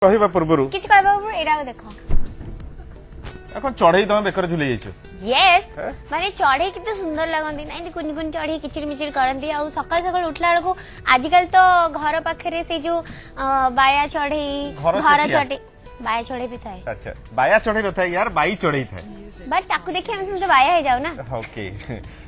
कहवा पूर्व किछ कहबा पूर्व एरा देखो এখন চড়াই তুমি বেকরে ঝুলি যাইছো यस माने चढ़े किते सुंदर लगंदी ना कुनी कुनी चढ़े किचिर मिचिर करंदी आ सकाळ सकाळ उठला बेलको आजकल तो घर पाखरे से जो बाया चढ़े घर चढ़े बाया चढ़े भी थाए अच्छा बाया चढ़े रहता है यार बाई चढ़े थाए बट ताकू देखि हम समझ बाया हे जाऊ ना ओके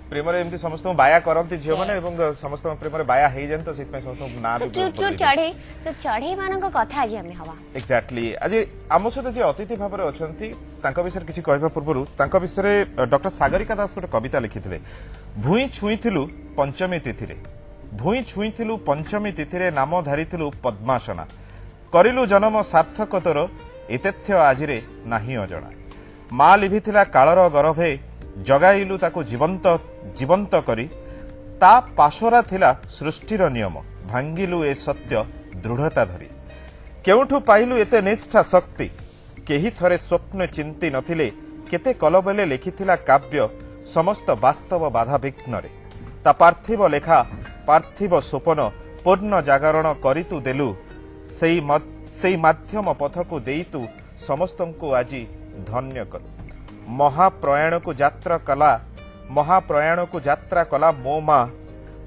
प्रेम रे एमती समस्त बाया करंती झियो माने एवं समस्त प्रेम रे बाया हे जन तो सित में समस्त ना भी क्यूट क्यूट चढ़े सो चढ़े मानन को कथा आज हमें हवा एग्जैक्टली आज आम सहित जे अतिथि भाव में अछंती तांका विषय किछि कहबा पूर्व तांका विषय डॉक्टर सागरिका दास गोटे कविता लिखिथिले भुई छुईथिलु पंचमी तिथि रे भुई छुईथिलु पंचमी तिथि रे नाम धरिथिलु पद्मासना करिलु जन्म सार्थक तोर एतेथ्य आजिरे नाही अजणा मा लिभिथिला काळर गर्भे जगाइलु ताकु जीवंत जीवंत करी ता पाशरा थिला सृष्टिर नियम भांगिलु ए सत्य दृढ़ता धरी केउठु पाइलु एते निष्ठा शक्ति केही थरे स्वप्न चिंती नथिले केते कलबेले लिखिथिला काव्य समस्त वास्तव बाधा विघ्न रे ता पार्थिव लेखा पार्थिव स्वप्न पूर्ण जागरण करितु देलु सेई माध्यम पथकु देइतु समस्तंकु आजी धन्य कलु महाप्रयाण को यात्रा कला मो मा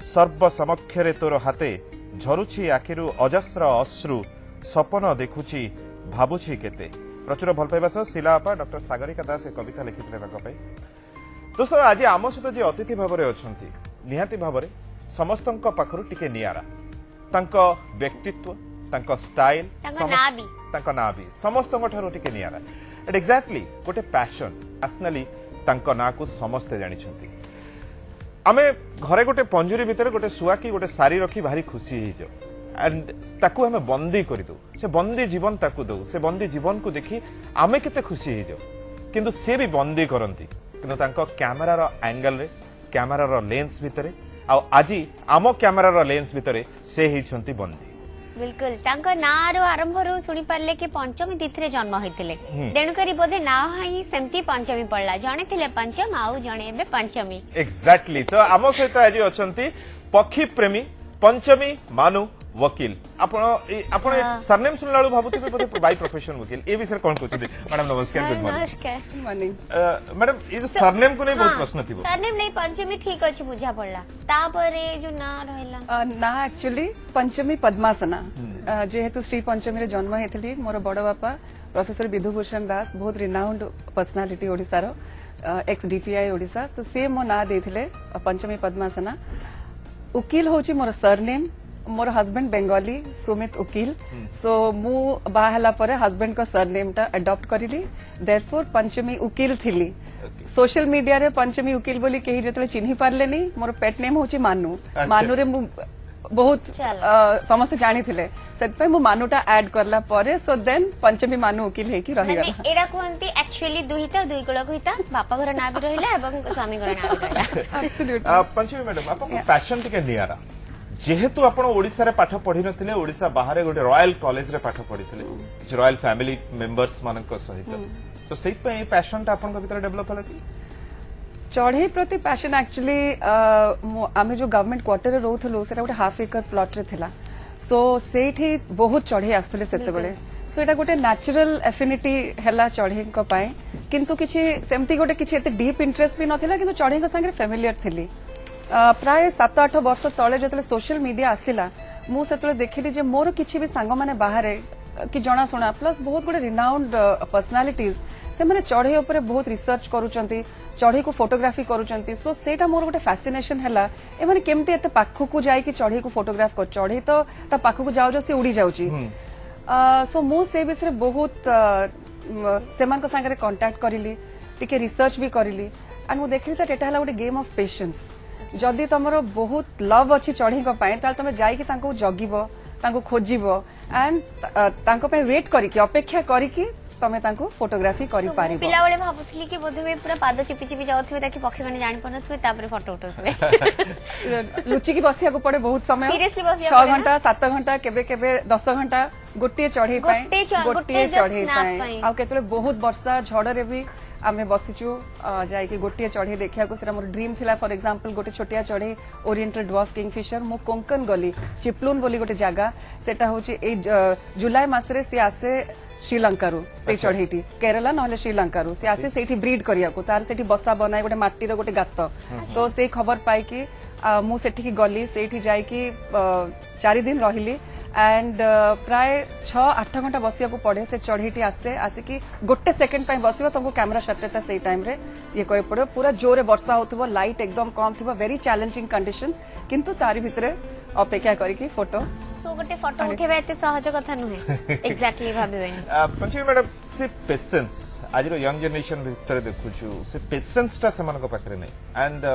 सर्व समक्षरे तोर हाथे झरुछि आखिरु अजस्र अश्रु सपन देखुछि भाबुछि केते प्रचुर भल पाइबा सह शिलापा डॉक्टर सागरिका दास कविता लिखिथिले तांका पई दोस्तों आज आम सहित जे अतिथि भाव में अछंती निहाती भाव में समस्तंक पाखरु टिके नियारा तांका व्यक्तित्व तांका स्टाइल तांका ना भी समस्तंक ठारु टिके नियारा एट एक्जाक्टली गोटे पैशन पर्सनली तांका ना को समस्ते जानी छंती आमे घरे गोटे पंजुरी भितर गोटे सुआ की गोटे सारी रखी भारी खुशी हो जाओ एंड ताकू हमें बंदी कर दो से बंदी जीवन ताकू दो से बंदी जीवन को देखी आमे केते खुशी हो जाओ किंतु से भी बंदी करंती किंतु तांका कैमरार एंगल रे कैमरार लेंस भितर आ आजी आम कैमरार लेंस भितर से ही बंदी बिल्कुल तांका नार आरंभ रु सुनी पारले कि पंचमी तिथि रे जन्म होइतिले तेणु करी बोधे ना ही सेमती पंचमी पड़ला जणे थिले पंचम आउ जणे एबे पंचमी एग्जैक्टली तो आम सहित आज अछंती पक्षी प्रेमी पंचमी मानु वकील आपण सरनेम सुनला भाबुथिबे बोधे बाय प्रोफेशन वकील ए विषय कोन कहउछथि मैडम नमस्कार गुड मॉर्निंग नमस्कार मॉर्निंग मैडम ये जो सरनेम को नहीं बहुत प्रश्न थी सरनेम नहीं पंचमी ठीक अछि बुझा पड़ला तापरे जो ना रहला ना एक्चुअली पंचमी पद्मासना जेहेतु श्री पंचमी रे जन्म हेतली मोर बड़ बापा प्रोफेसर विधुभूषण दास बहुत रिनाउंड पर्सनालिटी ओडिसा रो एक्स डीपीआई ओडिसा तो से मो ना देथिले पंचमी पद्मासना उकील होची मोर सरनेम मोर हस्बैंड बेंगली सुमित उकील सो मु बाहला परे हस्बैंड का सरनेम टा अडॉप्ट करिली देयरफॉर पंचमी उकील थिली सोशल मीडिया रे पंचमी उकील बोली केही जतले चिन्ही पारले नी मोर पेट नेम होची मानू मानू रे मु बहुत समस्त जानी थिले सेतपे मु मानूटा ऐड करला परे सो देन पंचमी मानू उकील हे की रहि गला एरा कोंती एक्चुअली दुहिता दुई कुल कहिता बापा घर ना भी रहिला एवं स्वामी घर ना भी रहिला एब्सोल्युटली पंचमी मैडम आपन पैशन टिके नियारा जेहेतु आपण ओडिसा रे पाठ पढि नथिले ओडिसा बाहर गोटे रॉयल कॉलेज रे पाठ पढिथिले रॉयल फैमिली मेंबर्स मानक सहित तो सेहि पे पैशन ता आपण भीतर डेवलप होला कि चढ़े प्रति पैशन एक्चुअली आमे जो गवर्नमेंट क्वार्टर रे रहउथलो सेटा गोटे हाफ एकर प्लॉट रे थिला सो सेठी बहुत चढ़े आस्तले सेते बेले सो एटा गोटे नेचुरल एफिनिटी हैला चढ़े को पाए किंतु किछि सेमती गोटे किछि एते डीप इंटरेस्ट भी नथिला किंतु चढ़े को संगे फेमिलियर थिली प्राय 7-8 वर्ष तले जो सोशल मीडिया आसिला मु सेतले देखिली जे मोर किछि भी सांग माने बाहर कि जना सुना प्लस बहुत गुडे रिनाउंड पर्सनालिटीज से माने चढ़े ऊपर बहुत रिसर्च करूचंती चढ़े को फोटोग्राफी करूचंती सो सेटा मोर गोटे फैसिनेशन हैला ए माने केमती एते पाखु को जाई कि चढ़े को फोटोग्राफ कर चढ़े तो ता पाखु को जाउ जो से उड़ी जाउची सो मु से विषय बहुत सेमान को संगे कांटेक्ट करिली टिके रिसर्च भी करिली एंड मु देखली ता एटा हैला गोटे गेम ऑफ पेशेंस जदि तमरो बहुत लव अच्छी चढ़ी तुम जाकि जगिब खोजब एंड वेट करिकी अपेक्षा करिकी तमे तांको फोटोग्राफी करि पारिबो पिला बेले भाबुथली कि बोधे में पूरा पाद चिपी चिपी जाउथबे ताकि पक्षी माने जानि पनथबे तापर फोटो उठौथबे लुचि की बसिया को पड़े बहुत समय Seriously बसिया 6 पड़े ना? घंटा 7 घंटा केबे केबे 10 घंटा गोटे चढ़े पाए गोटे just snap पाए। आ केतले बहुत वर्षा झड़ रे भी आमे बसिचु जाय कि गोटे चढ़े देखिया को सेरा मोर ड्रीम थिला फॉर एग्जांपल गोटे छोटिया चढ़े ओरिएंटल ड्वार्फ किंगफिशर मु कोंकण गली चिपलून बोली गोटे जागा सेटा होची ए जुलाई मासरे से आसे श्रीलंका रू से चढ़ेटी केरला नहले श्रीलंका रू से आसे सेठी ब्रीड करिया को तार सेठी बसा बनाए गोटे माटी रो गोटे गात तो से खबर पाई कि मु सेठी की गली सेठी जाय कि 4 दिन रहिली एंड प्राय 6-8 घंटा बसिया को पड़े से चढ़ेटी आसे आसिकी गोटे सेकंड पे बसिबो तुमको कैमरा शटरटा से टाइम रे ये करे पड़े पूरा जोरे वर्षा होतबो लाइट एकदम कम थिबो वेरी चैलेंजिंग कंडीशंस किंतु तारी भितरे अपेक्षा करिकी फोटो सो गोटे फोटो उठेबा एते सहज कथा नुहे एक्जेक्टली भाबिबेनी पंचमी मैडम से पेशेंस आज यंग जनरेशन भितर देखुछु से पेशेंस टा सेमान को पाखरे नै एंड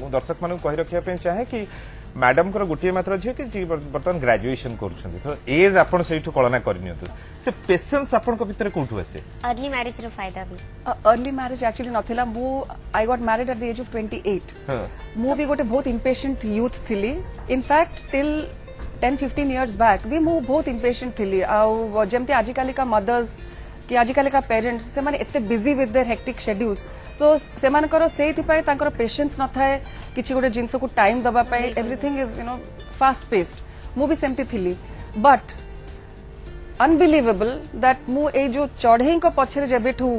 मु दर्शक मानु कहि रखिया पे चाहे कि मैडम को गोटे मात्र झियो कि बर्तमान ग्रेजुएशन करूछंती तो एज आपण सेठु कळना करनियतु से पेशेंस आपण को भितर कोठु आसे अर्ली मैरिज रो फायदा भी अर्ली मैरिज एक्चुअली नथिला मु I got married at the age of 28 मु भी गोटे बहुत इम्पेशेंट यूथ थिली इनफैक्ट टिल 10-15 इयर्स बैक भी मु बहुत इम्पेशेंट थिली आ जेमते आजिकाली का मदर्स कि आजिकाली का पेरेंट्स से माने एते busy with their hectic schedules तो से मानकर सेति पाए तांकर पेशेंस न थाए किछि गोटे जिंस को टाइम दबा पाए everything is you know fast paced मु भी सेमती थिली बट अनबिलीवेबल दैट मु ए जो चढ़ई को पछरे जेबेठू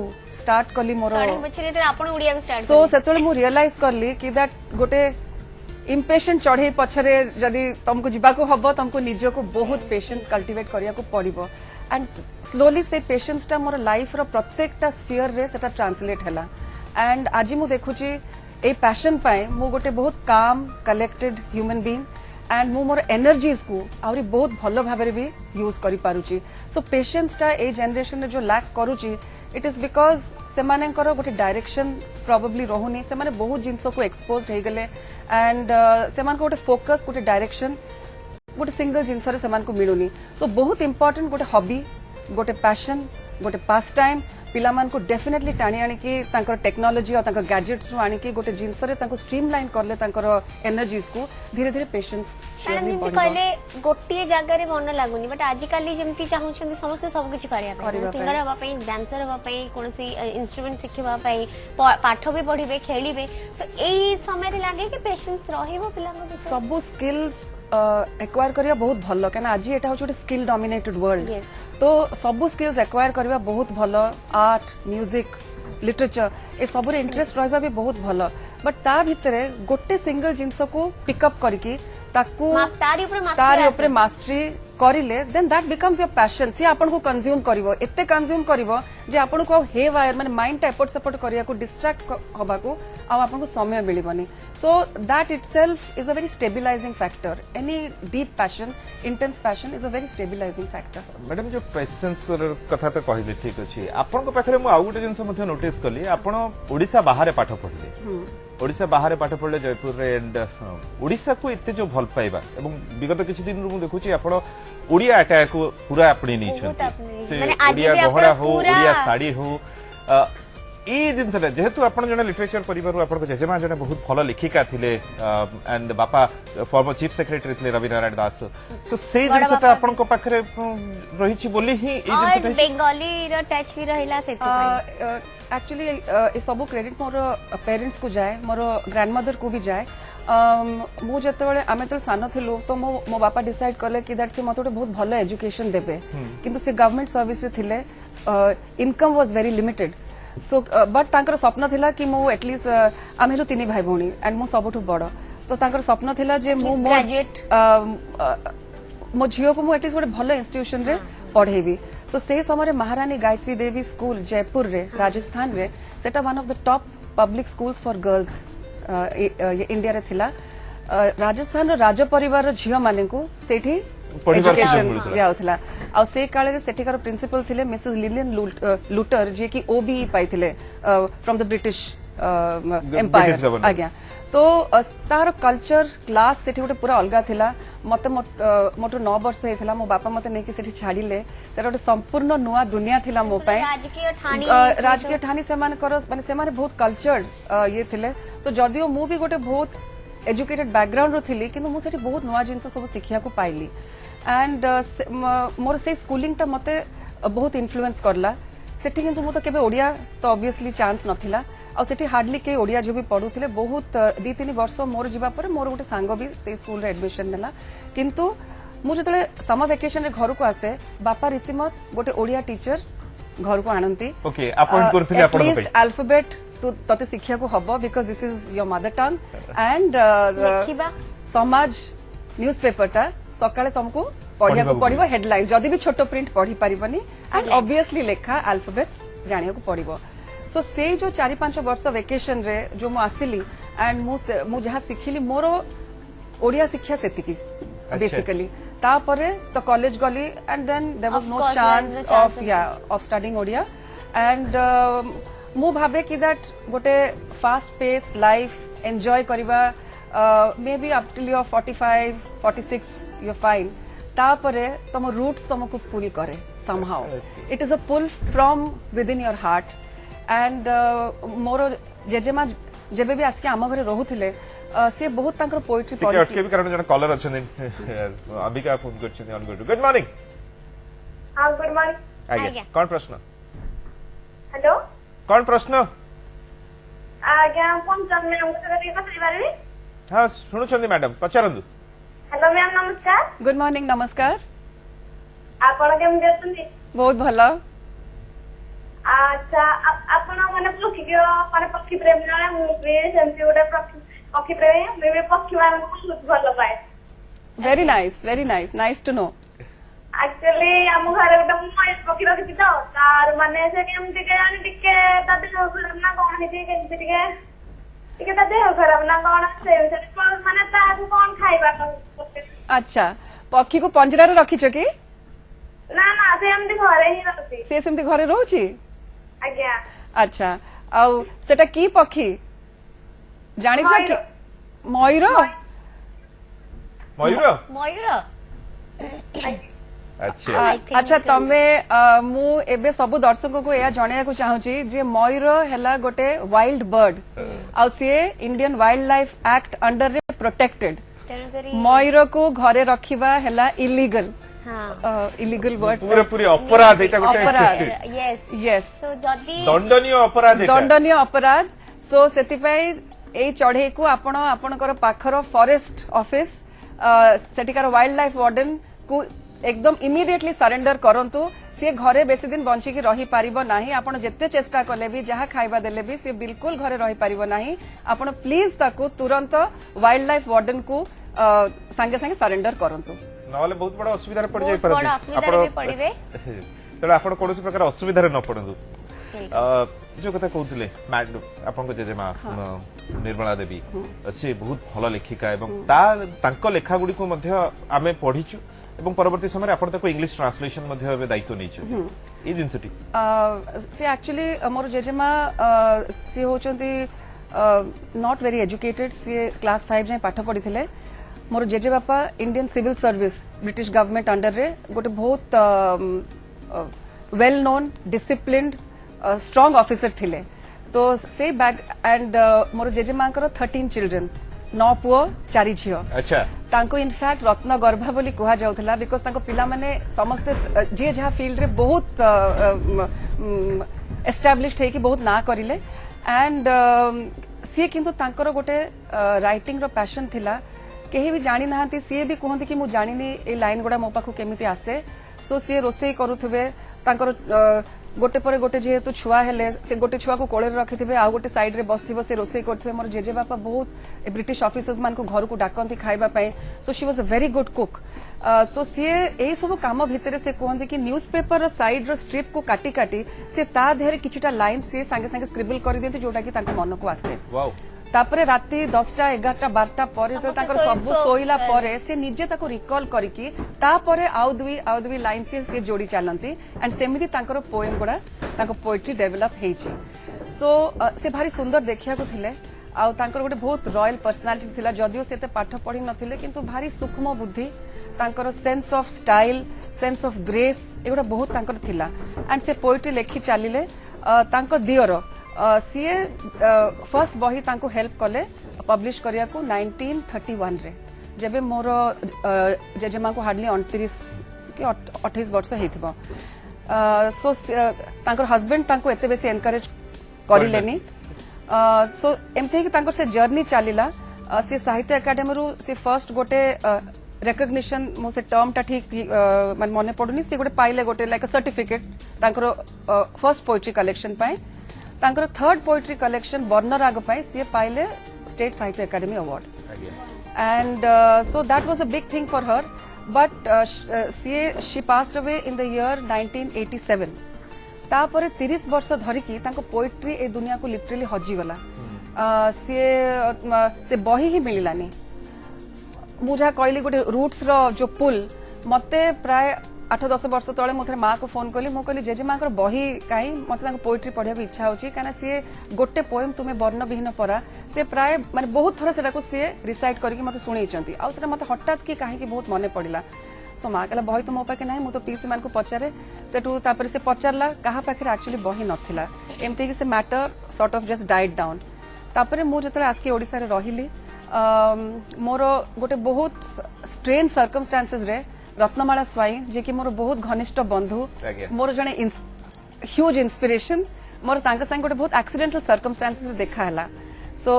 स्टार्ट कली मोर चढ़े बछरे ते आपण उड़िया को स्टार्ट सो सेतले मु रियलाइज करली कि दैट गोटे इम्पेशेंट चढ़ई पछरे जदी तुमको जीवा को हबो तुमको निज को बहुत पेशेंस कल्टिवेट करिया को पड़िबो एंड स्लोली से पेशेंस टा मोर लाइफ रो प्रत्येकटा स्फीयर रे सेटा ट्रांसलेट हैला एंड आज मु देखुची ए पैशन पाए मु गोटे बहुत काम कलेक्टेड ह्यूमन बीइंग एंड मु मोर एनर्जीज को आउरी बहुत भलो भाबरे भी यूज करि पारुची सो पेशेंस टा ए जनरेशन रे जो लैक करूची इट इज बिकॉज से मानेकर गोटे डायरेक्शन प्रोबेबली रहुनी से माने बहुत जिंस को एक्सपोज्ड हे गले एंड से मान को गोटे फोकस गोटे डायरेक्शन गोटे सिंगल जिंस रे से मान को मिलुनी सो बहुत इंपोर्टेंट गोटे हॉबी गोटे पैशन गोटे पास टाइम पिला मान को डेफिनेटली टाणी आनी की तांकर टेक्नोलॉजी और तांकर गैजेट्स रो आनी की गोटे जिंस रे तांको स्ट्रीमलाइन करले तांकर एनर्जीज को धीरे धीरे पेशेंस मैडम जेमती कहले गोटे जगह रे मन लागुनी बट आजिकाली जेमती चाहउछन समस्त सब किछ करिया सिंगर हवा पई डांसर हवा पई कोनसी इंस्ट्रूमेंट सिखबा पई पाठ भी पढिबे खेलिबे सो एई समय रे लागे कि पेशेंस रहिबो पिला को सब स्किल्स एक्वायर करिया बहुत भलो काना आज एटा हो छोटे स्किल डोमिनेटेड वर्ल्ड तो सब स्किल्स एक्वायर करिया बहुत भलो आर्ट म्यूजिक लिटरेचर ए सब रे इंटरेस्ट रहबा भी बहुत भलो बट ता भितरे गोटे सिंगल जिंस को पिकअप करके ताकू तारी ऊपर मास्टरी करिले then that becomes your passion सी आपन को कंज्यूम करिवो एते कंज्यूम करिवो जे आपन को हे वायर माने माइंड टा एफर्ट सपोर्ट करिया को डिस्ट्रैक्ट होबा को आ आपन को समय मिलिबनी so that itself is a very stabilising factor any deep passion intense passion is a very stabilising factor madam जो पेशेंस कथा तो कहले ठीक अछि आपन को पाखरे मु आउ गोटे जिंस मध्ये नोटिस कली आपन ओडिसा बाहर पाठ पढिले ओडिसा बाहर पाठ पढले जयपुर रे एंड ओडिसा को इते जो भल पाइबा एवं विगत किछि दिन मु देखुछि आपन ओडिया अटैक को पूरा अपनी नहीं छथि माने ओडिया गहरा हो ओडिया साड़ी हो ए जिनस जेहेतु आपण जने लिटरेचर परिवार आपण को जेजेमा जने बहुत भल लेखिका थिले एंड बापा फॉर्मर चीफ सेक्रेटरी थिले रवि नारायण दास सो से जिनसटा आपण को पाखरे रहिछि बोली ही ए जिनसटा बेंगली रो टच भी रहिला सेति एक्चुअली ए सब क्रेडिट मोर पेरेंट्स को जाए मोर ग्रैंडमदर को भी जाए मु जेतेबेले आमे तो सान थिलु तो मो बापा डिसाइड करले कि दैट से मते बहुत भलो एजुकेशन देबे किंतु से गवर्नमेंट सर्विस रे थिले income was very limited so but तांकर स्वप्न थिला कि मु एटलीस्ट आमे हेलु तीन भाई भौणी एंड मु सबठु बड़ तो तांकर स्वप्न थिला जे मु मो झियो को मु एटलीस्ट गोटे भलो इंस्टीट्यूशन रे पढेबी सो से समय महारानी गायत्री देवी स्कूल जयपुर रे राजस्थान रे सेटा one of the top public schools for girls India रे थिला राजस्थान रो राज परिवार रो झियो माने को सेठी एजुकेशन याउथला आ से काले रे सेठिकार प्रिंसिपल थिले मिसेस लिलियन लूटर जे की ओबीई पाइथिले from the British Empire government. आज्ञा तो तार कल्चर क्लास सेठी गोटे पूरा अलगा थिला मते मोटर 9 वर्ष हेतिला मो बापा मते नेकी सेठी छाडिले सेटा गोटे संपूर्ण नुआ दुनिया थिला मो पय राजकीय ठानी से माने से बहुत कल्चर्ड ये थिले सो जदियो मु भी गोटे बहुत एजुकेटेड बैकग्राउंड रो थिली किंतु मु सेठी बहुत नुआ जिंस सब शिखिया को पाइली एंड मोर से स्कूलिंग टा मते बहुत इन्फ्लुएंस करला सेठी किंतु मु तो केबे ओडिया तो ऑब्वियसली चांस नथिला आ सेठी हार्डली के ओडिया जो भी पढुथिले बहुत 2-3 वर्ष मोर जीवा पर मोर गोटे सांग भी से स्कूल रे एडमिशन नेला किंतु मु जतले समर वेकेशन रे घर को आसे बापा रीतिमत गोटे ओडिया टीचर घर को आनंती ओके अपॉइंट करथिले आपण एटलीस्ट अल्फाबेट तो तते शिक्षा को हबो because this is your mother tongue and समाज न्यूज़पेपर टा सकाळे तुमको पढ़िया को पड़िबो हेडलाइन जदि भी छोटो प्रिंट पढ़ी परिबनी एंड ऑब्वियसली लेखा अल्फाबेट्स जानिया को पड़िबो सो से जो 4-5 वर्ष वेकेशन रे जो मु आसिली एंड मु जहा सिखिली मोर ओडिया शिक्षा सेतिकी बेसिकली तापरे तो कॉलेज गली and then there was no chance of studying Odia and मु भाबे कि दैट गोटे फास्ट पेस्ड लाइफ एंजॉय करबा maybe up till your 45-46 you find तापरे तुम रूट्स तुमको पुल करे somehow it is a pull from within your heart and मोर जेजेमा जेबे भी आसके आम घरे रहुथिले से बहुत तांकर पोएट्री पढ़ी अटके भी कारण जण कॉलर अछन अंबिका फोन करछन ऑन गुड मॉर्निंग हां गुड मॉर्निंग आज्ञा कोन प्रश्न हेलो कोन प्रश्न आज्ञा पंचम में उठे के पछरी बारे हां सुनु छंदी मैडम पचारंदु हेलो मैम नमस्कार गुड मॉर्निंग नमस्कार आपण केम देछंती बहुत भला अच्छा आपण माने पक्षी प्रेमी ना मु भी सेमती गोटे पक्षी प्रेमी मैं भी पक्षी मान को बहुत भल पाए very nice nice to know actually हम घर गोटे मयूर पक्षी रखी तो तार माने से केमती के जानी टिके ताते खराब ना कोन हेती केमती टिके ता देह खराब ना कोन से माने ता कोन खाइबा अच्छा पक्षी को पंजरा रे रखी कि ना ना से हमती घरे ही रहती से सेमती घरे रहउची आज्ञा अच्छा आउ सेटा की पक्षी जानि छ कि मयूर अच्छा अच्छा तमे मु एबे सब दर्शक को या जणिया को चाहूची जे मयूर हैला गोटे वाइल्ड बर्ड आ से Indian wild life act under रे प्रोटेक्टेड मयूर को घरे रखिबा हैला इलीगल इलीगल वर्ड पूरे अपराध एटा गोटे यस सो जदी दंडनीय अपराध सो सेति पई ए चढ़े को आपण आपणकर पाखर फॉरेस्ट ऑफिस सेटिकार वाइल्ड लाइफ वार्डन को एकदम इमिडिएटली सरेंडर करंतु सी घरे बेसी दिन बंची की रही पारिबो नाही आपण जत्ते चेष्टा कले भी जहा खाइबा देले भी सी बिल्कुल घरे रही पारिबो नाही आपण प्लीज ताको तुरंत वाइल्ड लाइफ वार्डन को संगे संगे सरेंडर करंतु नले बहुत बड़ा असुविधा पड़ जाय पर आपण आपण कोनोसी प्रकार असुविधा रे न पड़ंदु जो कथा कहउथिले मैडम आपण को जेजेमा निर्मला देवी से बहुत भल लेखिका एवं तांको लेखा गुडी को मध्य आमे पढिछु एवं परवर्ती समय आपण ताको इंग्लिश ट्रांसलेशन मध्य बे दायित्व नैछु ई जिंसटी से एक्चुअली मोर जेजेमा से होचंती नॉट वेरी एजुकेटेड से क्लास 5 जाय पाठ पढिथिले मोर जेजे बापा Indian civil service British government under रे गोटे बहुत well known disciplined strong officer थिले तो से बैक एंड मोर जेजे मांकर 13 चिल्ड्रन 9 पुओ 4 झियो अच्छा तांको इनफैक्ट रत्न गर्भा बोली कहा जाउथला बिकॉज़ तांको पिला माने समस्त जे जहा फील्ड रे बहुत एस्टैब्लिश्ड है कि बहुत ना करिले एंड सी किंतु तांकर गोटे राइटिंग रो पैशन थिला केही भी जानी नाहंती सी भी कहंती कि मु जानिनी ए लाइन गुडा मो पाखु केमिति आसे सो सी रोसई करूथबे तांकर गोटे पर गोटे जेहेतु छुआ हेले से गोटे छुआ को कोळे रखिथिबे आ गोटे साइड रे बसथिबो से रोसई करथिबे मोर जेजे बापा बहुत ब्रिटिश ऑफिसर्स मान को घर को डाकंती खाइबा पई so she was a very good cook तो सी ए सब काम भितरे से कहंती कि न्यूज़पेपर रो साइड रो स्ट्रिप को काटी काटी से ता देहरे किछटा लाइन से संगे संगे स्क्रिबल करि देंती जोटा कि तांको मन को आसे वाओ तापरे राति 10टा 11टा 12टा पर सब शोला पर से निजे ताको रिकॉल करके तापरे आउ दुई लाइन से जोड़ी चलती एंड सेमिति तांकर पोएम गुड़ा तांको पोएट्री डेवलप हेची सो से भारी सुंदर देखिया को थिले आउ तांकर गोटे बहुत रॉयल पर्सनालिटी थिला जदियो सेते पाठ पढ़ी नथिले किंतु भारी सूक्ष्म बुद्धि तांकर sense of style sense of grace एगुड़ा बहुत तांकर थिला एंड से पोएट्री लेखि चलिले तांको दियर सीए फर्स्ट बही तांको हेल्प कले पब्लिश करिया को 1931 रे जेबे मोर जेजेमा को हार्डली 29 कि 28 वर्ष हेथिबो सो तांकर हस्बैंड तांको एते बेसी एनकरेज करिलेनी सो एमथे कि तांकर से जर्नी चलिला से साहित्य एकेडमी रु से फर्स्ट गोटे रेकग्निशन मो से टर्म टा ठीक मन मने पडुनी से गोटे पाइले गोटे लाइक सर्टिफिकेट तांकर फर्स्ट पोएट्री कलेक्शन पाए तांकर थर्ड पोएट्री कलेक्शन वर्णराग पाए से पाइले स्टेट साहित्य academy award and so that was a big thing for her but she passed away in the year 1987 तापर 30 वर्ष धरिकी तांको पोएट्री ए दुनिया को लिटरली हजी गला से बही ही मिलिलानी मु जहाँ कहली गोटे रूट्स रो जो पुल मते प्राय 8-10 वर्ष तले मुझे माँ को फोन कली मु कहली जेजे माँ बही कहीं मत पोएट्री पढ़ा इच्छा होची काना सी गोटे पोएम तुम्हें वर्ण विहीन परा से प्राय माने बहुत थर से सी रिसाइट करके मते सुनैचंती आ सेटा मते हठात की कहीं बहुत मन पड़िला सो माँ कहला बही तो मो पाखे ना मुझे पीसी मान को पचारे सेठू तापर से पचारला कहा पाखे एक्चुअली बही नथिला एमती कि से matter sort of just died down तापर मु जतले आसके ओडिसा रे रहिली मोर गोटे बहुत स्ट्रेन सर्कमस्टांसेस रे रत्नमाला स्वाई जे कि मोर बहुत घनिष्ठ बंधु मोर जने ह्यूज इंस्पिरेशन मोर तांका संग गोटे बहुत एक्सीडेंटल सर्कमस्टांसेस रे देखा हला सो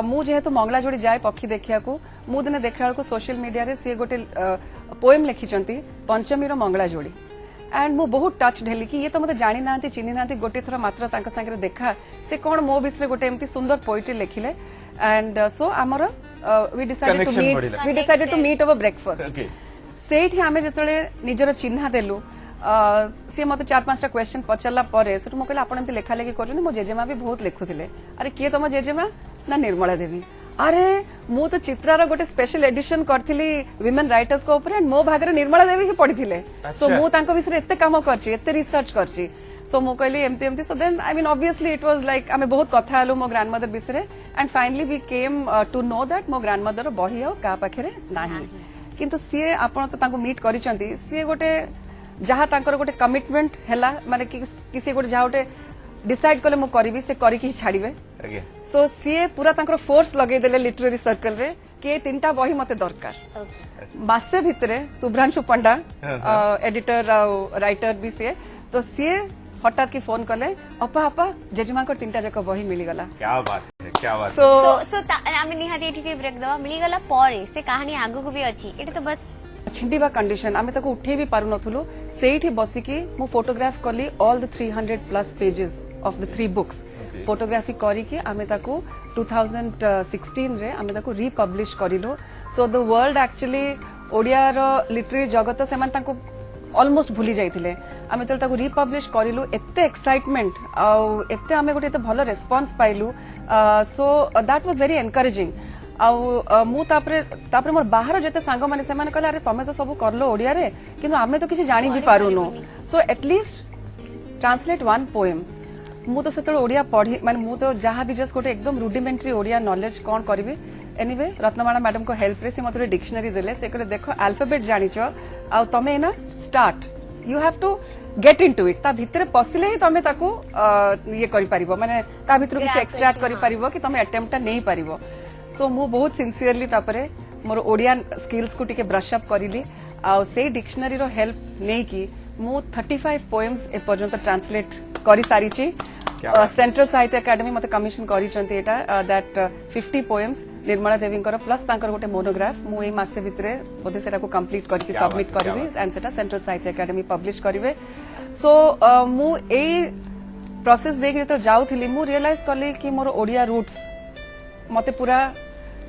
मु जेहेतु मंगला जोड़ी जाए पक्षी देखिया को मु दिने देखला को सोशल मीडिया रे से गोटे पोएम लिखिचंती पंचमी रो मंगला जोड़ी एंड मु बहुत टच ढेली कि ये तो मते जानी नांती चिनी नांती गोटे थरा मात्र तांका संग रे देखा से कोन मो विषय गोटे एमती सुंदर पोएट्री लिखिले एंड सो आमर we decided to meet over breakfast सेठी आमे जतले निजर चिन्हा देलु सी मते 4-5टा क्वेश्चन पचरला परे सेठु मो कहले आपण एमती लेखा लेखि करजनी मो जेजेमा भी बहुत लेखुथिले अरे किए तम जेजेमा ना निर्मला देवी अरे मु तो चित्रार गोटे स्पेशल एडिशन करथिली विमेन राइटर्स को ऊपर एंड मो भागरे निर्मला देवी ही पढ़िथिले सो मु तांको विषय एते काम करछि एते रिसर्च करछि सो मु कहली एमती so then I mean obviously it was like आमे बहुत कथा आलु मो ग्रैंडमदर विषय and finally we came to know that मो ग्रैंडमदर बही आ का पाखरे नाही किंतु सी आपण तो तांको मीट करिसंती सी गोटे जहाँ तांकर गोटे कमिटमेंट हैला माने किसी गोटे जहाँ गोटे डिसाइड कले मु करिवि से करिक ही छाड़िबे सो सी पूरा तांकर फोर्स लगे देले लिटरेरी सर्कल रे के 3टा बही मते दरकार मासे भितरे सुभ्रांशु पंडा एडिटर राइटर भी सी तो सी हठात की फोन कले अपा अपा जेजेमा को 3टा जक बही मिली गला क्या बात है क्या बात सो आमे निहाती एठी ब्रेक दवा मिली गला परे से कहानी आगु को भी अछि एठी तो बस छिंडीबा कंडीशन आमे ताको उठे भी पारु नथुलु सेठी बसिकी मु फोटोग्राफ कली all the 300+ pages of the 3 books photography करी के आमे ताको 2016 रे आमे ताको रीपब्लिश करिलो so the world actually Odia रो लिटरेरी जगत से मान ताको ऑलमोस्ट भूली जाइथिले आमे तो ताको रीपब्लिश करिलु एते एक्साइटमेंट आ एते आमे गोटे एते भलो रेस्पॉन्स पाइलु so that was very encouraging आउ मु तापरे मोर बाहर जते सांग माने से माने कहले अरे तमे तो सब करलो ओडिया रे किंतु आमे तो किछि जानि भी पारुनो so at least translate one poem मु तो सेतळ ओडिया पढी माने मु तो जहा भी जस्ट गोटे एकदम रुडिमेंटरी ओडिया नॉलेज कोन करबी एनीवे रत्नमाला मैडम को हेल्प रे से मते डिक्शनरी देले से करे देखो अल्फाबेट जानिचो आ तमे ना start you have to get into it ता भितरे पसिले ही तमे ताको ये करि परिबो माने ता भितरु किछि एक्सट्रैक्ट करि परिबो कि तमे अटेम्प्ट नै परिबो सो मु बहुत सिंसियरली तापरे मोर ओडिया स्किल्स को टिके ब्रश अप करिली आ से डिक्शनरी रो हेल्प नै की मु 35 पोएम्स ए पर्यंत ट्रांसलेट करि सारिची सेंट्रल साहित्य एकेडमी मते commission करिसंती Etah that 50 poems Nirmala देवींकर plus तांकर गोटे मोनोग्राफ मु ए मासे भितरे बोधे सेटा को कंप्लीट करके सबमिट करबी एंड सेटा सेंट्रल साहित्य एकेडमी पब्लिश करिवे सो मु ए प्रोसेस देख तो जाउथिली मु रियलाइज करली कि मोर ओडिया रूट्स मते पूरा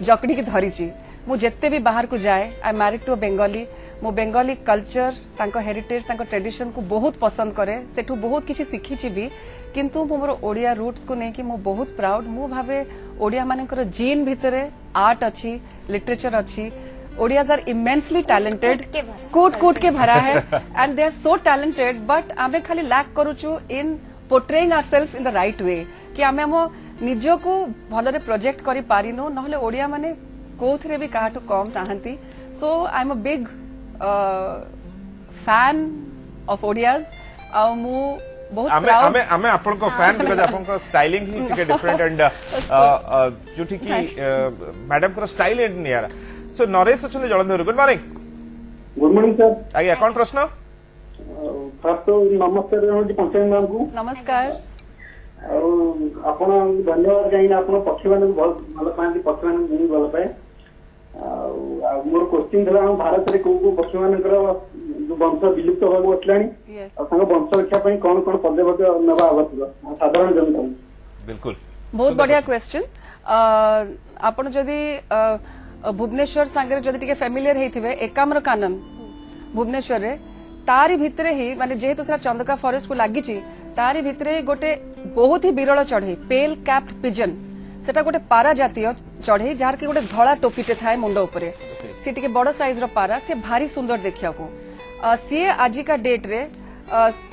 जकड़ी की धरिची मु जेते भी बाहर को जाए आई मैरिड टू बेंगली मो बेंगली कल्चर तांको हेरिटेज तांको ट्रेडिशन को बहुत पसंद करे सेठू बहुत किछि शिखिछि भी किंतु मो मोर ओडिया रूट्स को नेकी मु बहुत प्राउड मु भावे ओडिया मानकर जीन भितरे आर्ट अच्छी लिटरेचर अच्छी ओडियाज आर इमेंसली टैलेंटेड कूट के भरा है and they are so talented but आमे खाली लैक करूछु in portraying ourselves in the right way कि आमे हम निजो को भलरे प्रोजेक्ट करि पारिनो नहले ओडिया माने कोथरे भी काटू कम नाहंती so I am a big fan of Odias आ मु बहुत प्राउड आमे आपनको फैन बिकॉज़ आपनको स्टाइलिंग ही टिके डिफरेंट एंड जोठी की मैडम को स्टाइल एंड नियारा सो नरेश अछन जलंधर गुड मॉर्निंग सर आगे कौन प्रश्न फर्स्ट तो नमस्कार रहउची पंचायत मैम को नमस्कार आपण धन्यवाद कहीं आपण पक्षी माने बहुत भल पाती पक्षी माने बहुत भल पाए मोर क्वेश्चन था भारत में को पक्षी मानकर जो वंश विलुप्त होगा बसलानी वंश रक्षा कौन कौन पदक्षेप नेबा आवश्यक साधारण जनता बिल्कुल बहुत बढ़िया क्वेश्चन आपण जदि भुवनेश्वर सांगे जदि टिके फेमिलियर हेथिबे एकाम्र कानन भुवनेश्वर रे तारी भितरे ही माने जेहेतु सेरा चंदका फॉरेस्ट को लागिची तारी भितरे गोटे बहुत ही विरल चढ़ई पेल कैप्ड पिजन सेटा गोटे पारा जातीय चढ़ई जार के गोटे धला टोपीटे थाए मुंड उपरे सी टिके बड़ साइज रो पारा से भारी सुंदर देखिया को सी आजिका डेट रे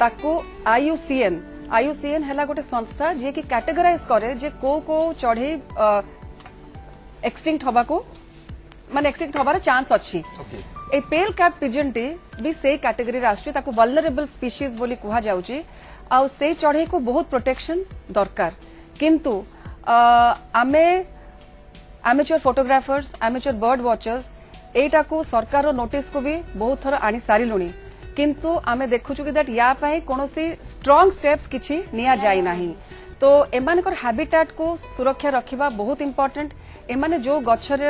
ताकू आईयूसीएन हैला गोटे संस्था जे कि कैटेगराइज करे जे को चढ़ई एक्सटिंक्ट हबा को माने एक्सटिंक्ट हबार चांस अच्छी ए पेल कैप पिजन टी भी से कैटेगरी आसुची ताकू वल्नरेबल स्पीशीज बोली कुहा जाउची आ से चढ़ई को बहुत प्रोटेक्शन दरकार किंतु आमे amateur photographers amateur bird watchers एटा को सरकार नोटिस को भी बहुत थर आनी सारिलुणी किंतु आमे देखुछु कि दैट या पाए कोनोसी स्ट्रांग स्टेप्स किछि निया जाय नाही तो एमानकर हैबिटेट को सुरक्षा रखिबा बहुत इंपोर्टेंट एमाने जो गछर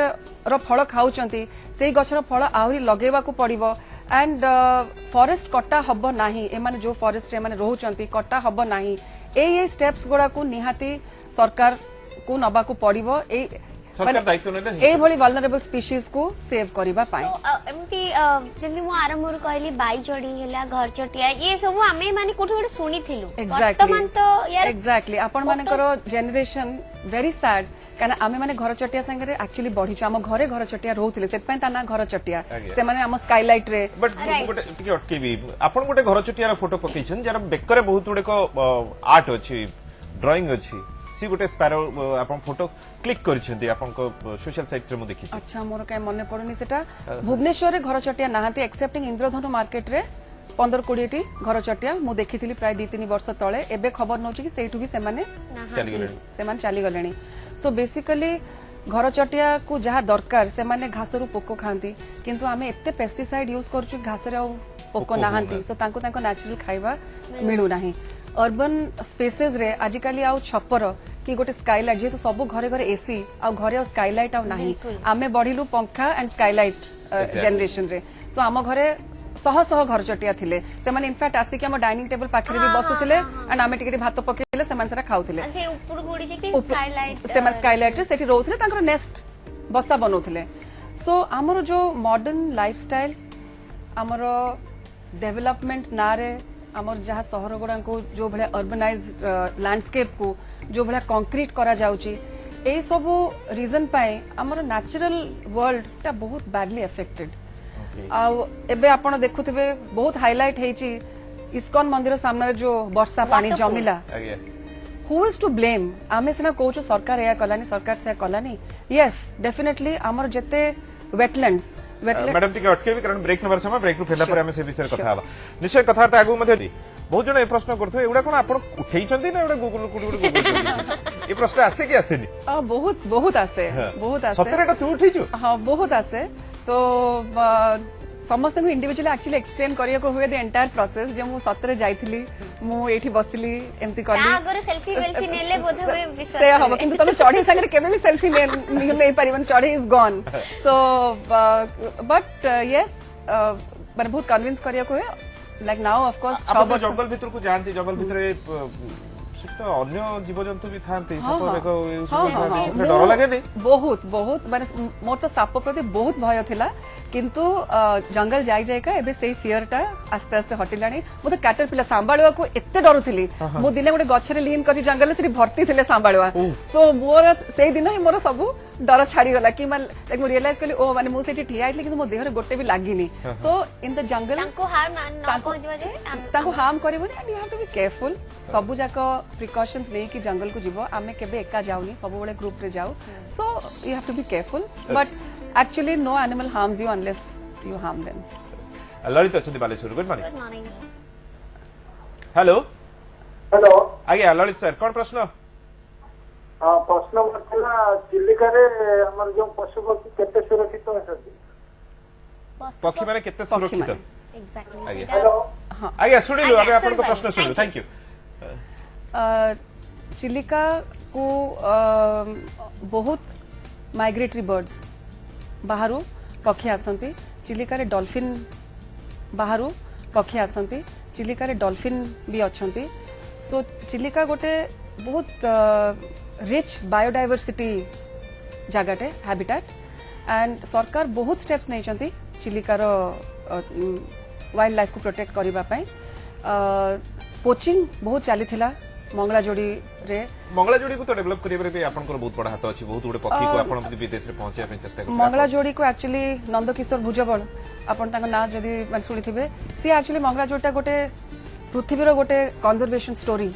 रो फळ खाउचंती सेई गछर फळ आहुरी लगेबा को पड़िबो एंड फॉरेस्ट कट्टा हबो नाही एमाने जो फॉरेस्ट एमाने रहउचंती कट्टा हबो नाही ए स्टेप्स गोडा को निहाती सरकार को नबा को पड़िबो ए सरकार दायित्व नेले ए भली वल्नरेबल स्पीशीज को सेव करिबा पाए एमती जेमती मु आरंभर कहली बाई चढ़ी हैला घर चटिया ये सब आमे माने कोठे कोठे सुनिथिलु वर्तमान तो यार एग्जैक्टली आपण मानकर जनरेशन वेरी सैड काना आमे माने घर चटिया संगे एक्चुअली बढ़िछु हम घरे घर चटिया रहउथिले सेत पय ता घर चटिया से माने हम स्काईलाइट रे बट गोटे टिके अटके भी आपण गोटे घर चटिया फोटो पकेछन जरा बेकरे बहुत गुडे को आर्ट अछि ड्राइंग अछि सी गोटे स्पैरो आपण फोटो क्लिक करिसेंती आपण को सोशल साइट्स रे मु देखि अच्छा मोर काय मने पड़ुनी सेटा भुवनेश्वर रे घर चटिया नाहांती एक्सेप्टिंग इंद्रधनु मार्केट रे 15-20 टी घर चटिया मु देखिथिली प्राय 2-3 वर्ष तळे एबे खबर नउची कि सेठु भी सेमाने चली गलेनी सो बेसिकली घर चटिया को जहा दरकार सेमाने घासरु पोको खांती किंतु आमे एत्ते पेस्टिसाइड यूज करछु घास रे पोको नाहांती सो तांको नेचुरल खाइबा मिलु नाही अर्बन स्पेसेस रे आजिकाली आउ छपर कि गोटे स्काईलाइट जेतु सब घरे घरे एसी आ घरे स्काईलाइट आ नाही आमे बढ़िलु पंखा एंड स्काईलाइट जनरेशन रे सो आम घरे सह घर चटिया थिले से माने इनफैक्ट आसी कि हम डाइनिंग टेबल पाखरे भी बसुतिले एंड आमे टिके भात पकेले से माने सेटा खाउतिले से ऊपर गोडी जे कि स्काईलाइट से माने स्काईलाइट रे सेठी रहउथिले तांकर नेस्ट बसा बनउथिले सो हमर जो मॉडर्न लाइफस्टाइल हमर डेवलपमेंट नारे आमर जहाँ सहर गुड़ा को जो भाया अर्बनाइज्ड लैंडस्केप को जो भाया कंक्रीट करा जाउची ए सब रीजन पाए आमर नेचुरल वर्ल्ड टा बहुत बैडली अफेक्टेड एबे आपण देखुथिबे बहुत हाईलाइट हेची इस्कॉन मंदिर सामने जो वर्षा पानी जमिला हु इज टू ब्लेम आमे सिना कहूछु सरकार या कलानी सरकार से कलानी यस डेफिनेटली आमर जेते वेटलैंड्स मैडम टिके अटके भी कारण ब्रेक नंबर समय ब्रेक फेरला पर हम से विषय कथा हवा निश्चय कथा आगु मध्ये बहुत जण ए प्रश्न करथो एउडा कोन आपण उठेइचंती ना एउडा गूगल ए प्रश्न आसे कि आसेनी बहुत बहुत आसे सतरेटा तू उठीचु हां बहुत आसे तो समस्त को इंडिविजुअली एक्चुअली एक्सप्लेन करिया को हुए द एंटायर प्रोसेस जे मु सतरे जाइथिली मु एठी बसली एम्ति करली आगर सेल्फी वेल्फी नेले बोधे हुए विश्वास से हबो किंतु तमे चढ़ी संगे केबे भी सेल्फी नै परिवन चढ़ी is gone so but yes माने बहुत कन्विंस करिया को लाइक नाउ ऑफ कोर्स आप जंगल भीतर को जानती जंगल भीतर ସେଠି ତ ଅନ୍ୟ ଜୀବଜନ୍ତୁ ବି ଥାନ୍ତି ହଁ, ସାପ ହଁ। ବେକ ଏ ହଁ, ସବୁ ହଁ, ହଁ। ସେଥିରେ ଡର ଲାଗେନି बहुत बहुत माने मोर तो साप प्रति बहुत भय थिला किंतु जंगल जाई जायका एबे सेही फियर टा आस्ते आस्ते हटिलानी मो तो कैटरपिलर सांबाळुआ को एते डरुथिली मो दिने गोटे गछरे लीन करी जंगल से भर्ती थिले सांबाळुआ सो मोर सेही दिन ही मोर सब डर छाड़ी गला कि मैं लाइक मो रियलाइज कली ओ माने मो सेठी ठिया आइतली किंतु मो देहरे गोटे भी लागिनी सो इन द जंगल ତାଙ୍କୁ ହାର୍ମ ନ ପହଞ୍ଚିବ ଯେ ताको हार्म करिवनी and you have to be careful सबु जाक प्रिकॉशंस ले कि जंगल को जीवो आमे केबे एका जाउनी सब बेले ग्रुप रे जाऊ so you have to be careful but actually no animal harms you unless you harm them Lalit अछंती Baleshwar good morning Good morning. Hello hello आज्ञा ललित सर कौन प्रश्न प्रश्नଥିଲା ଚିଲିକାରେ ଆମର ଯୋଉ ପଶୁ ପକ୍ଷୀ କେତେ ସୁରକ୍ଷିତ ଅଛନ୍ତି पक्षी माने केते सुरक्षित Exactly. ଆଜ୍ଞା। ସେଇଟା- आज्ञा सुनिलु आज्ञा, अबे आपन को sir, प्रश्न सुनिलु thank थैंक यू चिलिका को बहुत माइग्रेटरी बर्ड्स बाहरु पक्षी आसंती चिलिका रे डॉल्फिन बाहरु पक्षी आसंती चिलिका रे डॉल्फिन भी अछंती सो चिलिका गोटे बहुत रिच बायोडायवर्सिटी जगाटे हैबिटेट एंड सरकार बहुत स्टेप्स नहीं चिलिकार वाइल्ड लाइफ को प्रोटेक्ट करने पोचिंग बहुत चली मंगलाजोड़ी रे मंगलाजोड़ी को तो डेवलप करिबे भी आपनकर बहुत बड़ा हाथ अछि बहुत गुडे पक्षी को आपन विदेश रे पहुंचे पे चेष्टा करथि मंगलाजोड़ी को एक्चुअली नंदकिशोर भुजबल आपन तांका ना जदी माने सुनिथिबे सी एक्चुअली मंगलाजोड़ीटा गोटे पृथ्वीर गोटे कंजर्वेशन स्टोरी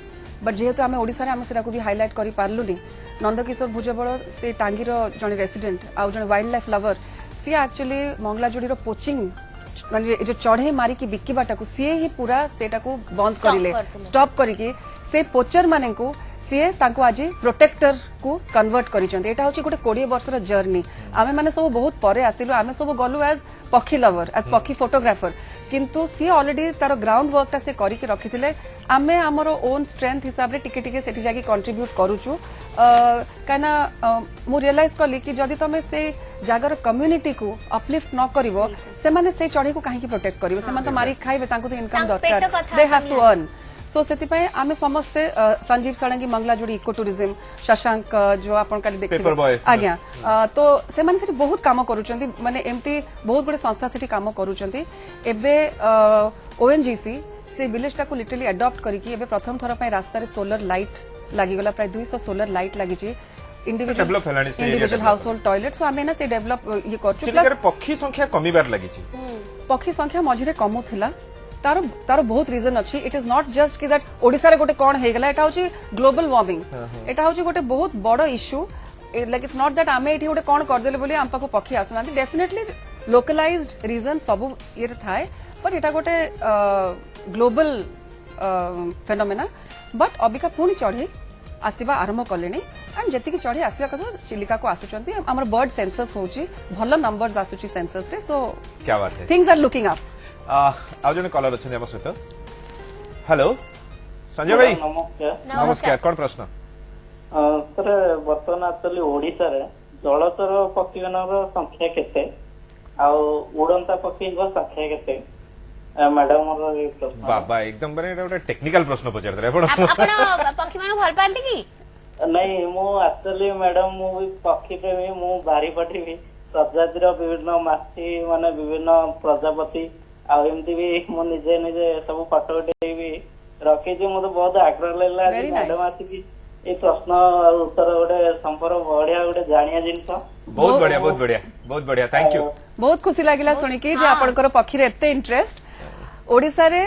बट जेहेतु आम ओडिसा रे आम सेरा को भी हाइलाइट करि पारलुनी नंदकिशोर भुजबल से टांगीर जने रेसिडेंट आ जने वाइल्ड लाइफ लवर सी एक्चुअली मंगलाजोड़ीर पोचिंग माने जो चढ़े मारी की बिकिबाटा को सी ही पूरा सेटा को बंद करिले स्टॉप करिके से पोचर माने को सीए तांको आज प्रोटेक्टर को कन्वर्ट करिसंत एटा होची गोटे 20 वर्षर जर्नी आमे माने सब बहुत परे आसिलु आमे सब गलु एज पक्षी लवर एज पक्षी फोटोग्राफर किंतु सी ऑलरेडी तार ग्राउंड वर्क टा से करी के रखिथिले आमे हमर ओन स्ट्रेंथ हिसाब रे टिके टिके सेठी जाकी कंट्रीब्यूट करूछु काना मु रियलाइज कली कि जदी तमे से जागर कम्युनिटी को अपलिफ्ट न करिवो से माने से चढ़ी को काहे की प्रोटेक्ट करिवो से माने तो मारी खाइबे तांको तो इनकम दरकार they have to earn so सेतिपाई आमे समस्ते संजीव सळंगी मंगलाजोड़ी इको टूरिज्म शशांक जो आपण काली देखिबे आज्ञा तो से माने सेठी बहुत काम करूचंती माने एम्ति बहुत गुडे संस्था सेठी काम करूचंती एबे ओएनजीसी से विलेज टा को लिटरली अडॉप्ट करिकि एबे प्रथम थरा पय रास्ता रे सोलर लाइट लागि गला प्राय 200 सोलर लाइट लागि छि इंडिविजुअल हाउस होल्ड टॉयलेट सो आमे ना से डेवलप ये करछु प्लस पक्षी संख्या कमीबार लागि छि पक्षी संख्या मझिरे कमु थिला तार तार बहुत रीजन अच्छी इट इज नॉट जस्ट कि दैट ओडिसा रे गोटे कोन हे गला एटा होची ग्लोबल वार्मिंग एटा होची गोटे बहुत बड़ issue like it's not that आमे एठी गोटे कोन कर देले बोली हम पाको पक्षी आसुना डेफिनेटली लोकलाइज्ड रीजन सब ये थाए बट एटा गोटे ग्लोबल फेनोमेना बट अबिका पुणी चढ़ी आसीबा आरंभ कलेनी एंड जति चढ़ी आसीबा कथा चिलिका को आसुचंती हमर बर्ड सेंसस होची भलो नंबर्स आसुची सेंसस रे सो क्या बात है थिंग्स आर लुकिंग अप आ जने कॉलर अछि हम सहित हेलो संजय भाई नमस्कार नमस्कार कौन प्रश्न सर बर्तमान एक्चुअली ओडिसा रे जलचर पक्षी मानकर संख्या केते आ उड़ंता पक्षी संख्या केते मैडम मोर ये प्रश्न बाबा एकदम बने एटा टेक्निकल प्रश्न पचार दे आपण ଆପଣ ପକ୍ଷୀ ମାନଙ୍କୁ ଭଲ ପାଆନ୍ତି କି नहीं मु एक्चुअली मैडम मु पक्षी प्रेमी मु बारी पठी भी प्रजातिर विभिन्न माछी माने विभिन्न प्रजापति आ एमती भी मु निजे निजे सब फोटो भी रखी जे मते बहुत आग्रह लागला Very nice. मैडम आसी की ए प्रश्न उत्तर गोटे संपर्क बढ़िया गोटे जानिया जिनस बहुत बढ़िया थैंक यू बहुत खुशी लागिला सुनिकी जे आपनकर पक्षी रे एते इंटरेस्ट ओडिसा रे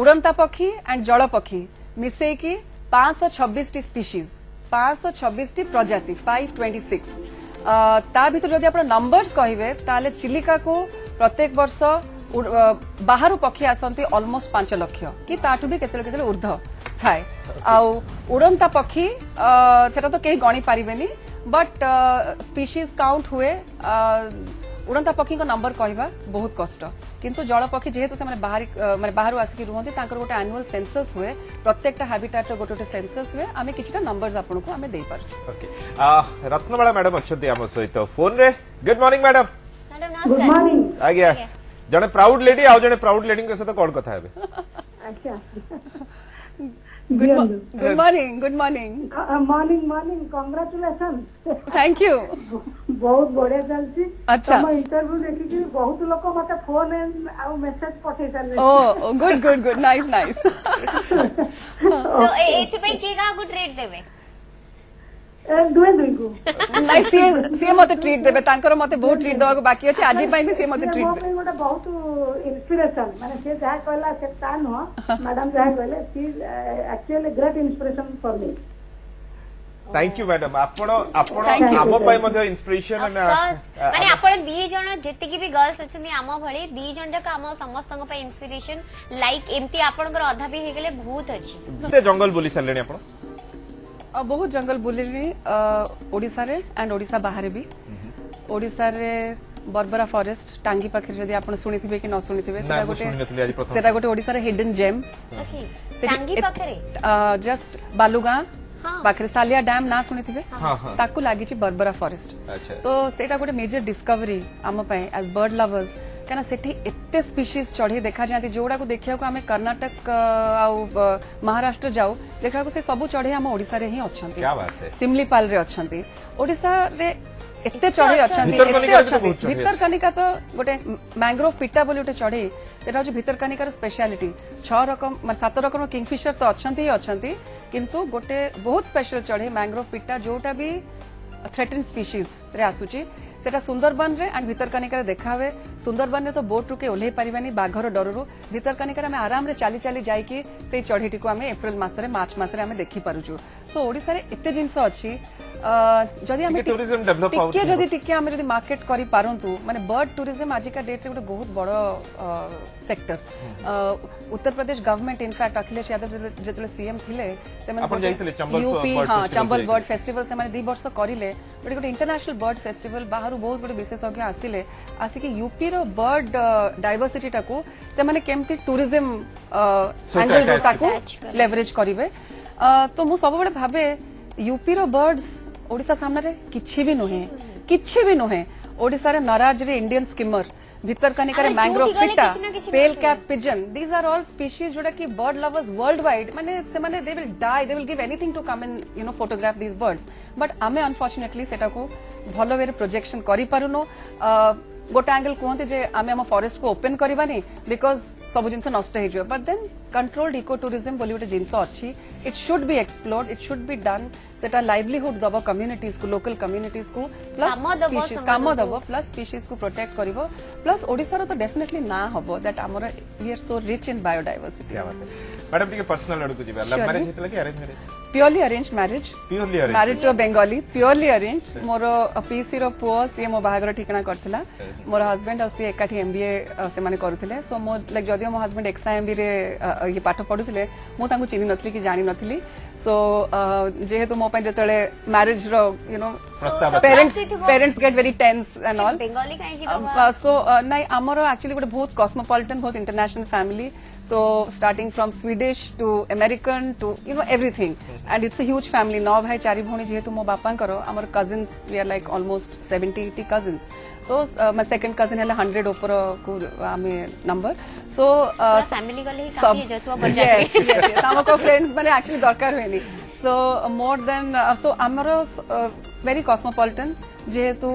उड़ंता पक्षी एंड जल पक्षी मिसे की 526 टी स्पीशीज 526 टी प्रजाति 526 ता भीतर जदि आपण नंबर्स कहिबे ताले चिलिका को प्रत्येक वर्ष बाहर पक्षी आसंती ऑलमोस्ट 5 लाख कि ताठू भी केते केते ऊर्ध थाए आ उड़ंता पक्षी सेटा तो केही गणी पारिबेनी बट स्पीशीज काउंट हुए उड़ंता पक्षी को नंबर कहवा बहुत कष्ट किंतु जल पक्षी जेहेतु से माने बाहर आसिक रुहंती तांकर गोटे एनुअल सेंसस हुए प्रत्येकटा हैबिटेट रो गोटे सेंसस हुए आमे किछटा नंबर्स आपन को आमे देई पार ओके रत्नबाला मैडम अछती हम सहित फोन रे गुड मॉर्निंग मैडम मैडम नमस्कार आज्ञा जने प्राउड लेडी आ जने प्राउड लेडी के साथ कोन कथा हेबे अच्छा good morning good morning morning morning congratulation thank you बहुत बढ़िया चलती अच्छा। तम इंटरव्यू देखिकी बहुत लोक मते फोन आ मेसेज पठे चले ओ good good good nice nice so एथिପାଇଁ କିଏ କାହାକୁ ଟ୍ରିଟ୍ ଦେବେ दुए दुई को ନାଇଁ ସିଏ ମତେ ଟ୍ରିଟ୍ ଦେବେ ତାଙ୍କର ମତେ ବହୁତ ଟ୍ରିଟ୍ ଦେବାକୁ ବାକି ଅଛି ଆଜି ପାଇଁ ବି ସିଏ ମତେ ଟ୍ରିଟ୍ ମୋ ଦେବେ ପାଇଁ गोटे बहुत इंस्पिरेशन माने से जहा कहला से ता न मैडम जहा कहले she actually great inspiration for me thank you madam आपण Thank you. आम पई मध्ये इंस्पिरेशन ऑफकोर्स माने आपण दी जण जेतिकी भी गर्ल्स अछनी आम भली दी जण जक आम समस्तଙ୍କ ପାଇଁ इंस्पिरेशन लाइक एमती आपनकर अधा भी हे गेले बहुत अछि ते जंगल बोली सारलेनी आपण बहुत जंगल बुलिनी ओडिसा रे एंड ओडिसा बाहर भी ओडिसा रे बरबरा फॉरेस्ट टांगी पाखे जदि आपण सुनिथिबे कि न सुनिथिबे ना, सेटा ମୁଁ ଶୁଣିନଥିଲି ଆଜି ପ୍ରଥମ। सेटा गोटे ओडिसा रे हिडन जेम ओके टांगी पाखरे जस्ट बालुगां हाँ। पाखरे सालिया डैम ना सुनिथिबे हाँ, हाँ। ताकू लागि छि बरबरा फॉरेस्ट अच्छा। तो सेटा गोटे मेजर डिस्कवरी आम पय एज बर्ड लवर्स कहना सेठी एते स्पीशीज चढ़ी देखा जाती जोड़ा को देखिया को आमे कर्नाटक आउ महाराष्ट्र जाऊ देखा को से सब चढ़े आम ओडिसा रे ही अछंती क्या बात है। सिमलीपाल रे अछंती ओडिसा रे एते चढ़े अछंती भितरकनिका एते रे तो अछंती बहुत चढ़ी भितरकनिका तो गोटे मैंग्रोव पिटा बोली गोटे चढ़े सेटा होची भितरकनिकार स्पेशलिटी 6 रकम 7 रकम किंगफिशर तो अछंती ही अछंती किंतु गोटे बहुत स्पेशल चढ़े मैंग्रोव पिटा जोटा भी थ्रेटेन स्पीशीज रे आसुची सेटा सुंदरबन रे एंड भितरकनिका रे देखा हुए सुंदरबन रे तो बोट रुके ओल्हे पारिबानी बाघर डररू भितरकनिका रे आराम रे चाली चाली जाईकी से चढ़ीटी को आमे अप्रैल मास रे मार्च मास रे आमे देखि पारुछु सो ओडिसा रे एते जिंस अछि जदि आमे tourism develop टिके होउथिबो। जदि टिके आमे जदि मार्केट करि पारंतु माने बर्ड टूरिज्म आज का डेट रे गोटे बहुत बड़ sector Uttar Pradesh government in fact Akhilesh Yadav जेतले सीएम थिले से आपण जाइथिले चंबल यूपी bird हां festival चंबल जाइथिले। बर्ड फेस्टिवल से माने 2 वर्ष करिले गोटे इंटरनेशनल बर्ड फेस्टिवल बाहर बहुत गोटे विशेषज्ञ आसिले आसिकी यूपी रो बर्ड डाइवर्सिटी टाकू से माने केमती टूरिज्म एंगल रो ताकू लेवरेज करिवे तो मु सब बडे भाबे यूपी रो बर्ड्स ओडिसा सामने रे किछि भी नुहे ओडिसा रे नराज रे इंडियन स्किमर भितरकनिका रे अरे मैंग्रोव जोटी गले पिटा किछि ना किछि पेल मिलुथे। Cape pigeon these are all species जोटा कि बर्ड लवर्स वर्ल्ड वाइड माने से माने they will die they will give anything to come in you know photograph these birds but आमे अनफॉर्चुनेटली सेटा को भलो वे प्रोजेक्शन करि पारुनो गोटे एंगल कहते जे आमे हम फॉरेस्ट को ओपन करबानी बिकॉज सब जिनस नष्ट हो जाए but then controlled eco tourism बोली गोटे जिनस अच्छी it should be explored it should be done सेटा लाइवलीहुड दब कम्युनिटीज को लोकल कम्युनिटीज को प्लस काम दब स्पीशीज काम दब प्लस स्पीशीज को प्रोटेक्ट करिवो प्लस ओडिसा रो तो डेफिनेटली ना हबो दैट हमर we are so rich in biodiversity क्या बात है मैडम टिके पर्सनल लड़ को जीवा लव Surely. मैरिज हेतला कि arrange marriage purely arrange marriage purely arrange married to Bengali purely arrange मोर पीसी रो पुओ सी मो बाहागर ठिकाना करथिला मोर हस्बैंड और सी एकाठी एमबीए से माने करूथिले सो मो लाइक जदियो मो हस्बैंड एक्सआईएमबी रे ये पाठ पढुथिले मो तांको चिनि नथली कि जानि नथली सो जेहेतु मो पय जतले मैरिज रो यू नो प्रस्ताव parents get very tense and all Bengali काहे जी सो नाइ हमर एक्चुअली गोटे बहुत कॉस्मोपॉलिटन बहुत international family so starting from Swedish to American to you know everything and it's a huge family नौ भाई चारि भौणी जेहेतु मो बापा करो हमर cousins we are like almost 70-80 cousins तो my second cousin है 100 ऊपर को आमे नंबर so फैमिली गले ही काफी जतवा बढ़ जाए yes हमको फ्रेंड्स माने एक्चुअली दरकार हुएनी so more than so हमर very cosmopolitan जेहेतु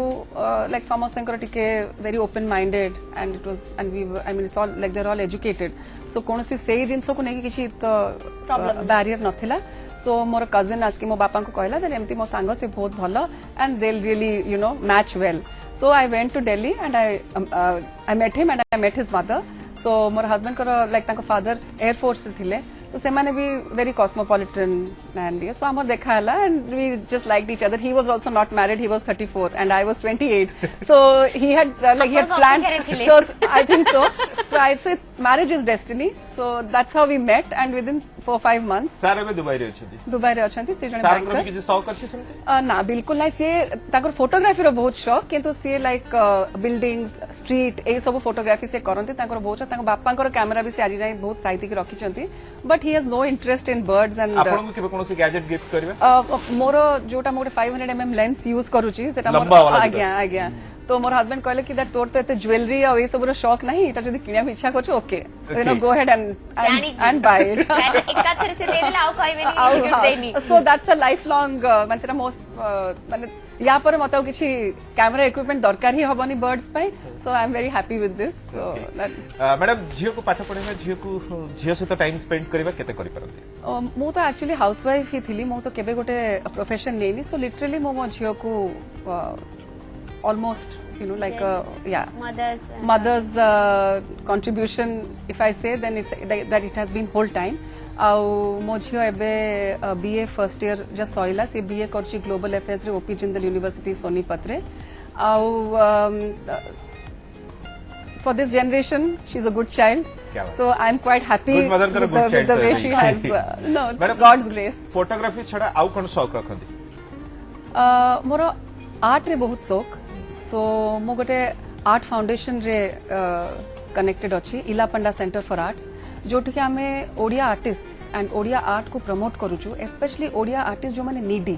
लाइक समस्त टिके very open minded and it was and we I mean it's all like they are all educated so कोनोसी सेही जिंस को नेकी किछि तो बैरियर नथिला सो मोर कजिन आस्की मो बापा को कहला जे एमती मो सांग से बहुत भलो and they will really you know match well so I went to Delhi and I met him and I met his mother so मोर हस्बैंड को लाइक तांको फादर एयर फोर्स थिले तो से माने भी वेरी कॉस्मोपॉलिटन एंड ये सो हमर देखा हला and we just liked each other he was also not married he was 34 and I was 28 so he had like he had planned so I think so I say marriage is destiny so that's how we met and within 4-5 months सारे में Dubai रे अछथि Dubai रे अछंती से जने सारे banker में किछि शौक अछि सेमते ना बिल्कुल नहीं सी ताकर फोटोग्राफी रो बहुत शौक किंतु सी लाइक बिल्डिंग्स स्ट्रीट ए सब फोटोग्राफी से करंती ताकर बहुत ताकर बापा कर कैमरा भी से आज जाई बहुत साइती के रखी चंती but but he has no interest in birds and ଆପଣଙ୍କୁ କେବେ କୌଣସି ଗ୍ୟାଜେଟ୍ ଗିଫ୍ଟ କରିବେ ମୋର ଯୋଉଟା ମୁଁ 500 mm लेंस यूज करूची सेटा लंबा वाला आज्ञा आज्ञा तो मोर हस्बैंड कहले कि दैट तोर तो एते ज्वेलरी और ये सब रो शौक नहीं एटा जदी किनिया इच्छा करछु okay you know go ahead and buy it एकाथरे से दे देला आउ कहबेनी गिफ्ट देनी so that's a lifelong माने सेटा मोस्ट माने या पर मत किसी कैमरा इक्विपमेंट दरकार ही हबनी बर्ड्स पाई so I am very happy with this so madam झियो को पाठ पढ़ेबा झियो सहित टाइम स्पेंड करबा केते करि परंती मु तो एक्चुअली हाउसवाइफ ही थिली मु तो केबे गोटे प्रोफेशन नेनी सो लिटरली मो झियो को almost you know like mother's contribution if I say then it's that it has been whole time ଆଉ ମୋ ଝିଅ ଏବେ BA फर्स्ट इयर जस्ट सरिला से BA करछि ग्लोबल अफेयर्स रे ओपी जिंदल यूनिवर्सिटी सोनीपत रे ଆଉ for this generation she's a good child so I'm quite happy with the way she has no God's grace photography छडा आउ कोन शौक रखंदी मोर आर्ट रे बहुत शौक सो मो गोटे आर्ट फाउंडेशन रे कनेक्टेड अच्छी इला पंडा सेंटर फॉर आर्ट्स जोटी कि आमे Odia artist and Odia art को प्रमोट करूछु स्पेशली ओडिया आर्टिस्ट जो माने नीडी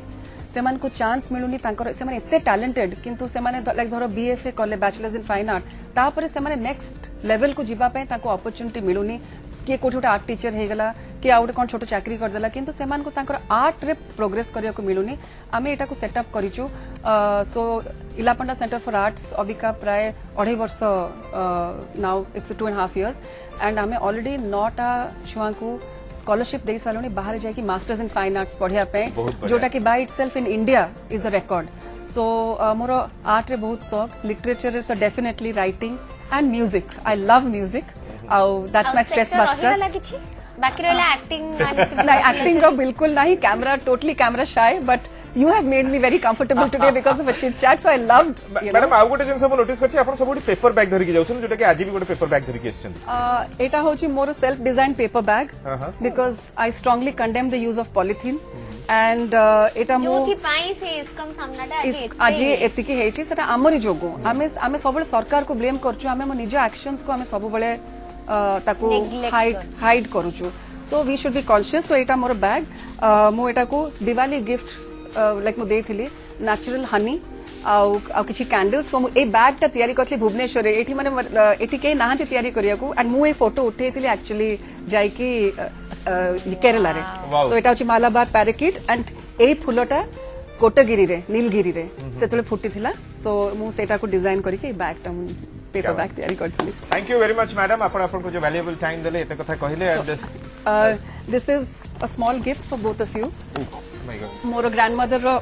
से मान को चांस मिलुनी तांकर से माने एते टैलेंटेड किंतु से माने लाइक धरो BFA करले बैचलर्स इन फाइन आर्ट तापर से माने नेक्स्ट लेवल को जीवा पे ताको अपॉर्चुनिटी मिलुनी किए कोठी गोटे आर्ट टीचर हे गला कि आउट कोन छोटो चाकरी कर देला किंतु से मान को तांकर आर्ट रे प्रोग्रेस करिया को मिलुनी आमे एटा को सेटअप करिचु so Ilapanda centre for arts अबिका प्राय 2.5 वर्ष नाउ इट्स 2.5 years एंड आमे ऑलरेडी 9टा छुआ को स्कॉलरशिप दे सालोनी बाहर जाके मास्टर्स इन फाइन आर्ट्स पढ़िया पे जोटा कि by itself in India is a record so more art रे बहुत शौक लिटरेचर रे तो definitely writing and music I love music that's my stress buster बाकी रहला एक्टिंग नहीं एक्टिंग रो बिल्कुल नहीं camera totally camera shy but you have made me very comfortable today because of a chit chat so I loved madam आउ गोटे जिंस हम notice करछि आपण सब पेपर बैग धरि के जाउछन जोटा कि आज भी गोटे पेपर बैग धरि के आछन एटा होची more self design paper bag because I strongly condemn the use of polythene and एटा मो जोथि पाई से इसकम सामनाटा आज एतिकी हेछि सेटा हमरी जोगो आमे सब सरकार को ब्लेम करछु आमे मो निज एक्शंस को आमे सब बळे ताको हाइड करूछु so we should be conscious so एटा मोर बैग मो एटा को दिवाली गिफ्ट लाइक मु देइथिली नेचुरल हनी आउ किछि कैंडल्स सो ए बैग ता तयारी करथली भुवनेश्वर रे एठी माने एठी के नाहंती तयारी करिया को एंड मु ए फोटो उठेइथिली एक्चुअली जाई की केरला रे सो एटा होची मालाबार पैराकिट एंड ए फुलोटा कोटगिरी रे नीलगिरी रे सेतले फुटिथिला सो मु सेटा को डिजाइन करी के बैग ता पेपर बैग तयारी करथली thank you very much madam आपण को जो वैल्यूएबल टाइम देले एते कथा कहिले this is a small gift for both of you मोर ग्रैंडमदर रो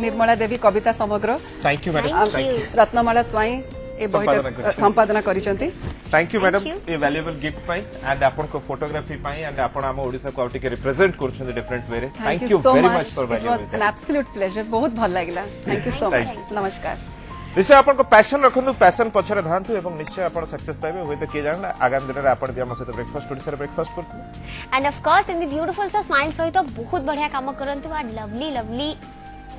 निर्मला देवी कविता समग्र thank you madam thank you Ratnamala Swain ए बहिटा संपादना करिसंती थैंक यू मैडम ए वैल्यूएबल गिफ्ट पाई एंड आपन को फोटोग्राफी पाई एंड आपन हम ओडिसा को आउट के रिप्रेजेंट करछन डिफरेंट वे रे thank you very much for it was an absolute pleasure बहुत भल लागला थैंक यू सो मच नमस्कार निश्चय आपन को पैशन रखनु पैशन पछरे धांतु एवं निश्चय आपन सक्सेस पाइबे होय त के जान आगामी दिन रे आपन दिया मसे ब्रेकफास्ट ओडिसा रे ब्रेकफास्ट करतु and of course in the beautiful सा स्माइल सहित बहुत बढ़िया काम करंतु आ लवली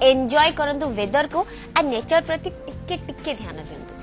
एंजॉय करंतु वेदर को आ नेचर प्रति टिके टिके ध्यान देंतु